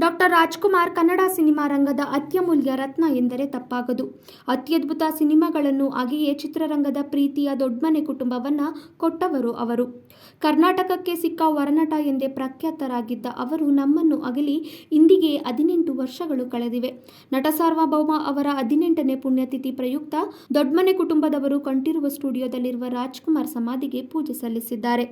Doctor Rajkumar Kannada cinema ರಂಗದ ಅತ್ಯಮೂಲ್ಯ ರತ್ನ ಎಂದರೆ ತಪ್ಪಾಗದು. ಅತ್ಯದ್ಭುತ ಸಿನಿಮಾಗಳನ್ನು ಹಾಗೆಯೇ ಚಿತ್ರರಂಗದ ಪ್ರೀತಿಯ ದೊಡ್ಮನೆ ಕುಟುಂಬವನ್ನ ಕೊಟ್ಟವರು ಅವರು. ಕರ್ನಾಟಕಕ್ಕೆ ಸಿಕ್ಕ ವರನಟ ಎಂದೇ ಪ್ರಖ್ಯಾತರಾಗಿದ್ದ ಅವರು ನಮ್ಮನ್ನು ಅಗಲಿ ಇಂದಿಗೆ 18 ವರ್ಷಗಳು ಕಳೆದಿವೆ. ನಟ ಸಾರ್ವಭೌಮ ಅವರ 18ನೇ ಪುಣ್ಯತಿಥಿ ಪ್ರಯುಕ್ತ ದೊಡ್ಮನೆ ಕುಟುಂಬದವರು ಕಂಠೀರವ ಸ್ಟುಡಿಯೋದಲ್ಲಿರುವ ರಾಜ್ಕುಮಾರ್ ಸಮಾಧಿಗೆ ಪೂಜೆ ಸಲ್ಲಿಸಿದ್ದಾರೆ.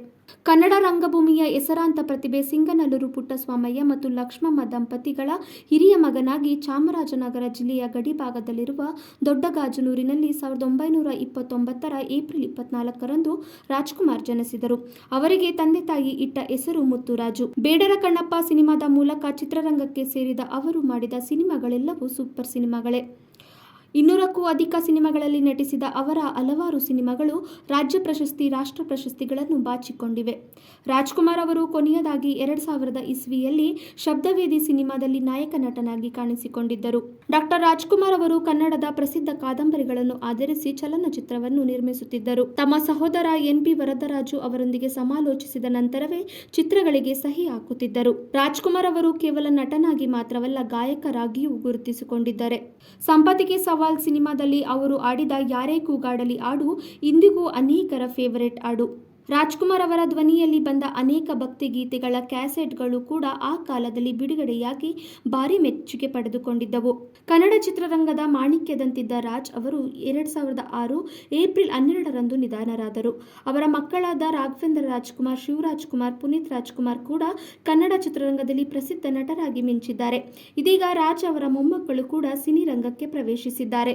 ಕನ್ನಡ ರಂಗಭೂಮಿಯ ಹೆಸರಾಂತ ಪ್ರತಿಭೆ ಸಿಂಗನಲ್ಲೂರು ಪುಟ್ಟಸ್ವಾಮಯ್ಯ ಮತ್ತು ಲಕ್ಷ್ಮಮ್ಮ ದಂಪತಿಗಳ ಹಿರಿಯ ಮಗನಾಗಿ ಚಾಮರಾಜನಗರ ಜಿಲ್ಲೆಯ ಗಡಿಭಾಗದಲ್ಲಿರುವ ದೊಡ್ಡಗಾಜನೂರಿನಲ್ಲಿ 1929ರ ಏಪ್ರಿಲ್ 24ರಂದು ರಾಜ್ಕುಮಾರ್ ಜನಿಸಿದರು. ಅವರಿಗೆ ತಂದೆ ತಾಯಿ ಇಟ್ಟ ಹೆಸರು ಮುತ್ತುರಾಜು. ಬೇಡರ ಕಣ್ಣಪ್ಪ ಸಿನಿಮಾದ ಮೂಲಕ ಚಿತ್ರರಂಗಕ್ಕೆ ಸೇರಿದ ಅವರು ಮಾಡಿದ ಸಿನಿಮಾಗಳೆಲ್ಲವೂ ಸೂಪರ್ ಸಿನಿಮಾಗಳೇ. 200ಕ್ಕೂ ಅಧಿಕ ಸಿನಿಮಾಗಳಲ್ಲಿ ನಟಿಸಿದ ಅವರ ಹಲವಾರು ಸಿನಿಮಾಗಳು ರಾಜ್ಯ ಪ್ರಶಸ್ತಿ, ರಾಷ್ಟ್ರ ಪ್ರಶಸ್ತಿಗಳನ್ನು ಬಾಚಿಕೊಂಡಿವೆ. ರಾಜ್ಕುಮಾರ್ ಅವರು ಕೊನೆಯದಾಗಿ 2000 ಇಸ್ವಿಯಲ್ಲಿ ಶಬ್ದವೇದಿ ಸಿನಿಮಾದಲ್ಲಿ ನಾಯಕ ನಟನಾಗಿ ಕಾಣಿಸಿಕೊಂಡಿದ್ದರು. ಡಾಕ್ಟರ್ ರಾಜ್ಕುಮಾರ್ ಅವರು ಕನ್ನಡದ ಪ್ರಸಿದ್ಧ ಕಾದಂಬರಿಗಳನ್ನು ಆಧರಿಸಿ ಚಲನಚಿತ್ರವನ್ನು ನಿರ್ಮಿಸುತ್ತಿದ್ದರು. ತಮ್ಮ ಸಹೋದರ ಎನ್.ಪಿ. ವರದರಾಜು ಅವರೊಂದಿಗೆ ಸಮಾಲೋಚಿಸಿದ ನಂತರವೇ ಚಿತ್ರಗಳಿಗೆ ಸಹಿ ಹಾಕುತ್ತಿದ್ದರು. ರಾಜ್ಕುಮಾರ್ ಅವರು ಕೇವಲ ನಟನಾಗಿ ಮಾತ್ರವಲ್ಲ, ಗಾಯಕರಾಗಿಯೂ ಗುರುತಿಸಿಕೊಂಡಿದ್ದಾರೆ. ಸಂಪತ್ತಿಗೆ ಸವಾಲ್ ಸಿನಿಮಾದಲ್ಲಿ ಅವರು ಆಡಿದ ಯಾರೇ ಕೂಗಾಡಲಿ ಹಾಡು ಇಂದಿಗೂ ಅನೇಕರ ಫೇವರೇಟ್ ಹಾಡು. ರಾಜ್ಕುಮಾರ್ ಅವರ ಧ್ವನಿಯಲ್ಲಿ ಬಂದ ಅನೇಕ ಭಕ್ತಿ ಗೀತೆಗಳ ಕ್ಯಾಸೆಟ್ಗಳು ಕೂಡ ಆ ಕಾಲದಲ್ಲಿ ಬಿಡುಗಡೆಯಾಗಿ ಭಾರಿ ಮೆಚ್ಚುಗೆ ಪಡೆದುಕೊಂಡಿದ್ದವು. ಕನ್ನಡ ಚಿತ್ರರಂಗದ ಮಾಣಿಕ್ಯದಂತಿದ್ದ ರಾಜ್ ಅವರು 2006 ಏಪ್ರಿಲ್ 12ರಂದು ನಿಧನರಾದರು. ಅವರ ಮಕ್ಕಳಾದ ರಾಘವೇಂದ್ರ ರಾಜ್ಕುಮಾರ್, ಶಿವರಾಜ್ಕುಮಾರ್, ಪುನೀತ್ ರಾಜ್ಕುಮಾರ್ ಕೂಡ ಕನ್ನಡ ಚಿತ್ರರಂಗದಲ್ಲಿ ಪ್ರಸಿದ್ಧ ನಟರಾಗಿ ಮಿಂಚಿದ್ದಾರೆ. ಇದೀಗ ರಾಜ್ ಅವರ ಮೊಮ್ಮಕ್ಕಳು ಕೂಡ ಸಿನಿರಂಗಕ್ಕೆ ಪ್ರವೇಶಿಸಿದ್ದಾರೆ.